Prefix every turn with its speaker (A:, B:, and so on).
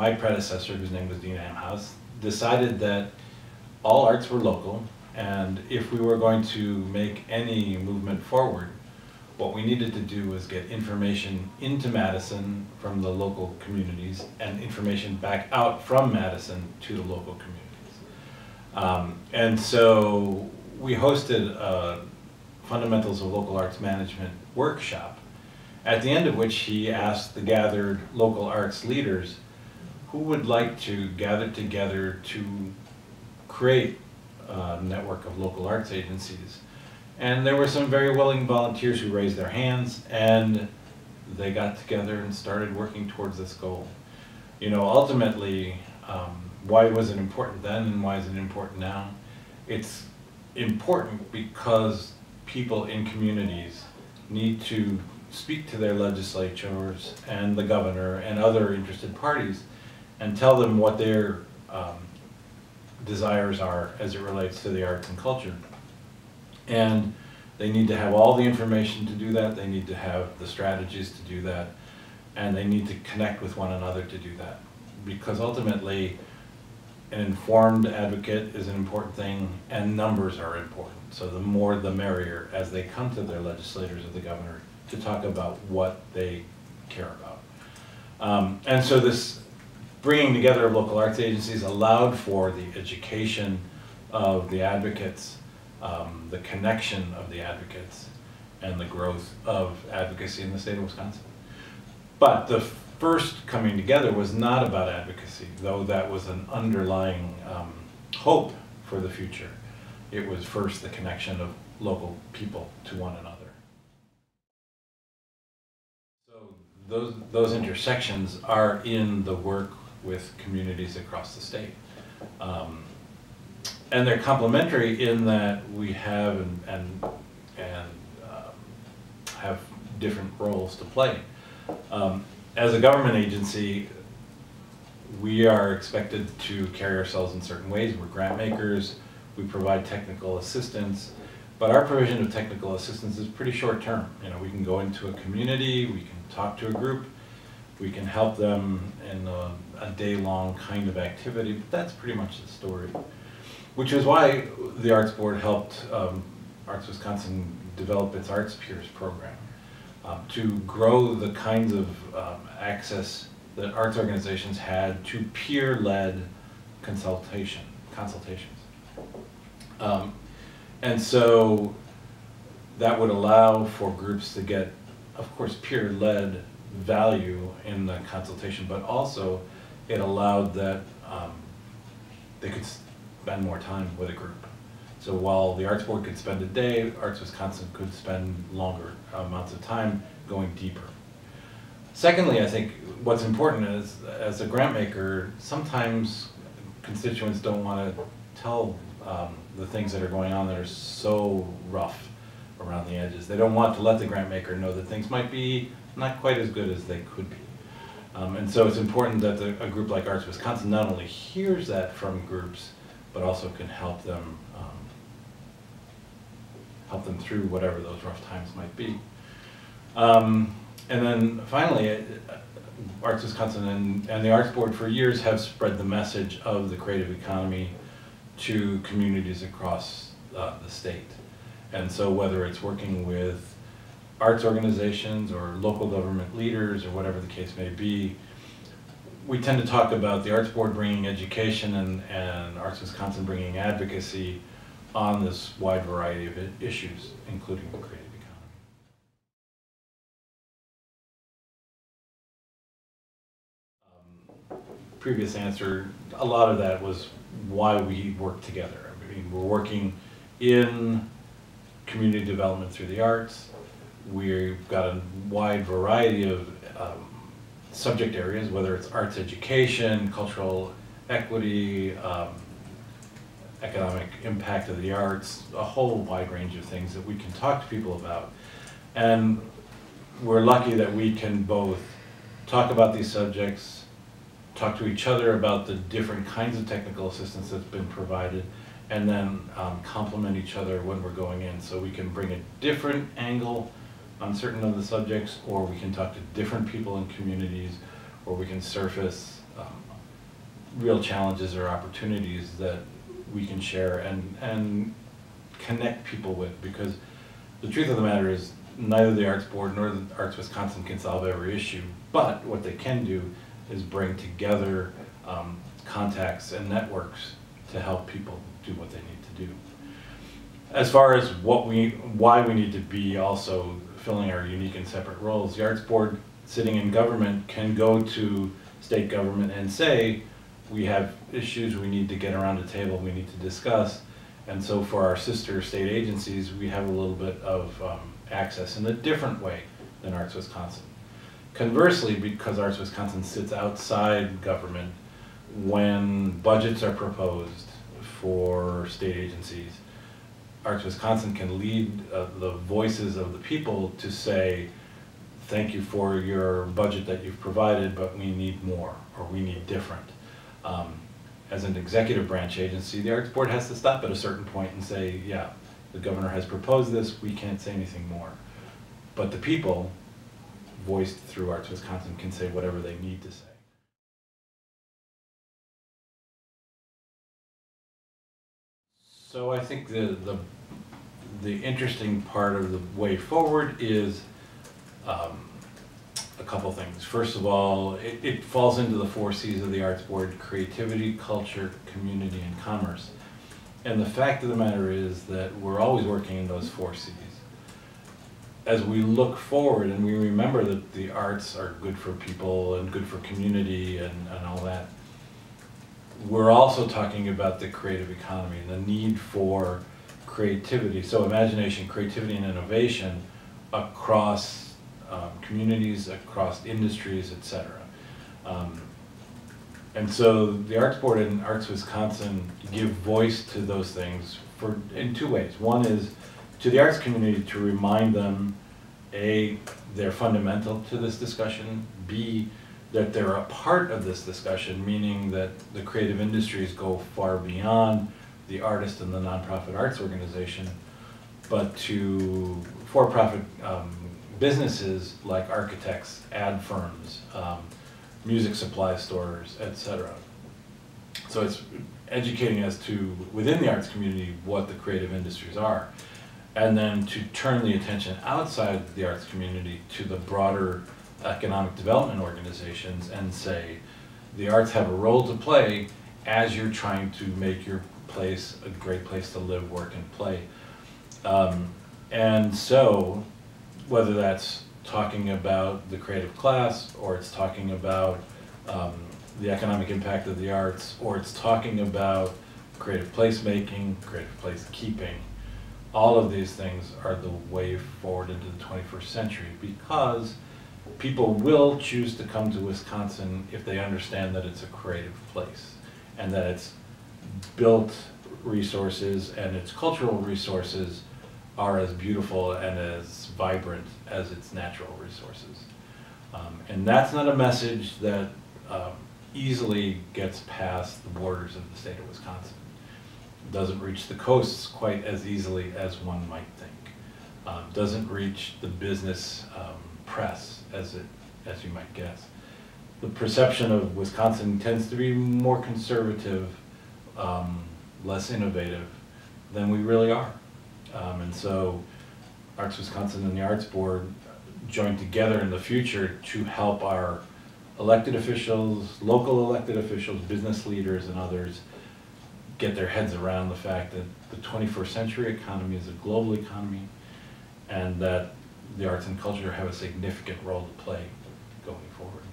A: my predecessor, whose name was Dean Amhouse, decided that all arts were local, and if we were going to make any movement forward, what we needed to do was get information into Madison from the local communities and information back out from Madison to the local communities. And so we hosted a Fundamentals of Local Arts Management workshop, at the end of which he asked the gathered local arts leaders who would like to gather together to create a network of local arts agencies. And there were some very willing volunteers who raised their hands, and they got together and started working towards this goal. You know, ultimately, why was it important then and why is it important now? It's important because people in communities need to speak to their legislatures and the governor and other interested parties and tell them what their desires are as it relates to the arts and culture. And they need to have all the information to do that, they need to have the strategies to do that, and they need to connect with one another to do that. Because ultimately, an informed advocate is an important thing, and numbers are important. So the more the merrier as they come to their legislators or the governor to talk about what they care about. And so this bringing together of local arts agencies allowed for the education of the advocates, the connection of the advocates, and the growth of advocacy in the state of Wisconsin. But the first coming together was not about advocacy, though that was an underlying hope for the future. It was first the connection of local people to one another. So those intersections are in the work with communities across the state. And they're complementary in that we have and have different roles to play. As a government agency, we are expected to carry ourselves in certain ways. We're grant makers, we provide technical assistance, but our provision of technical assistance is pretty short term. You know, we can go into a community, we can talk to a group, we can help them in a day-long kind of activity, but that's pretty much the story. Which is why the Arts Board helped Arts Wisconsin develop its Arts Peers program to grow the kinds of access that arts organizations had to peer-led consultations. And so that would allow for groups to get, of course, peer-led value in the consultation, but also it allowed that they could spend more time with a group. So while the Arts Board could spend a day, Arts Wisconsin could spend longer amounts of time going deeper. Secondly, I think what's important is, as a grant maker, sometimes constituents don't want to tell the things that are going on that are so rough around the edges. They don't want to let the grant maker know that things might be not quite as good as they could be. And so it's important that a group like Arts Wisconsin not only hears that from groups, but also can help them through whatever those rough times might be. And then finally, Arts Wisconsin and the Arts Board for years have spread the message of the creative economy to communities across the state. And so whether it's working with arts organizations or local government leaders or whatever the case may be, we tend to talk about the Arts Board bringing education and Arts Wisconsin bringing advocacy on this wide variety of issues, including the creative economy. Previous answer, a lot of that was why we work together. I mean, we're working in community development through the arts. We've got a wide variety of subject areas, whether it's arts education, cultural equity, economic impact of the arts, a whole wide range of things that we can talk to people about. And we're lucky that we can both talk about these subjects, talk to each other about the different kinds of technical assistance that's been provided, and then complement each other when we're going in. So we can bring a different angle on certain of the subjects, or we can talk to different people in communities, or we can surface real challenges or opportunities that we can share and connect people with, because the truth of the matter is neither the Arts Board nor the Arts Wisconsin can solve every issue, but what they can do is bring together contacts and networks to help people do what they need to do. As far as why we need to be also filling our unique and separate roles, the Arts Board sitting in government can go to state government and say, we have issues we need to get around the table, we need to discuss. And so for our sister state agencies, we have a little bit of access in a different way than Arts Wisconsin. Conversely, because Arts Wisconsin sits outside government, when budgets are proposed for state agencies, Arts Wisconsin can lead the voices of the people to say, thank you for your budget that you've provided, but we need more, or we need different. As an executive branch agency, the Arts Board has to stop at a certain point and say, yeah, the governor has proposed this, we can't say anything more. But the people, voiced through Arts Wisconsin, can say whatever they need to say. So I think the interesting part of the way forward is a couple things. First of all, it falls into the 4 C's of the Arts Board: creativity, culture, community, and commerce. And the fact of the matter is that we're always working in those 4 C's. As we look forward and we remember that the arts are good for people and good for community and all that, we're also talking about the creative economy and the need for creativity. So imagination, creativity, and innovation across communities, across industries, etc. And so the Arts Board and Arts Wisconsin give voice to those things in 2 ways. One is to the arts community to remind them, A, they're fundamental to this discussion, B, that they're a part of this discussion, meaning that the creative industries go far beyond the artist and the nonprofit arts organization, but to for-profit businesses like architects, ad firms, music supply stores, etc. So it's educating us to, within the arts community, what the creative industries are, and then to turn the attention outside the arts community to the broader economic development organizations and say, the arts have a role to play as you're trying to make your place a great place to live, work, and play. And so, whether that's talking about the creative class, or it's talking about the economic impact of the arts, or it's talking about creative placemaking, creative placekeeping, all of these things are the way forward into the 21st century, because people will choose to come to Wisconsin if they understand that it's a creative place and that its built resources and its cultural resources are as beautiful and as vibrant as its natural resources. And that's not a message that easily gets past the borders of the state of Wisconsin. It doesn't reach the coasts quite as easily as one might think. Doesn't reach the business press as you might guess. The perception of Wisconsin tends to be more conservative, less innovative than we really are. And so Arts Wisconsin and the Arts Board join together in the future to help our elected officials, local elected officials, business leaders, and others get their heads around the fact that the 21st century economy is a global economy, and that the arts and culture have a significant role to play going forward.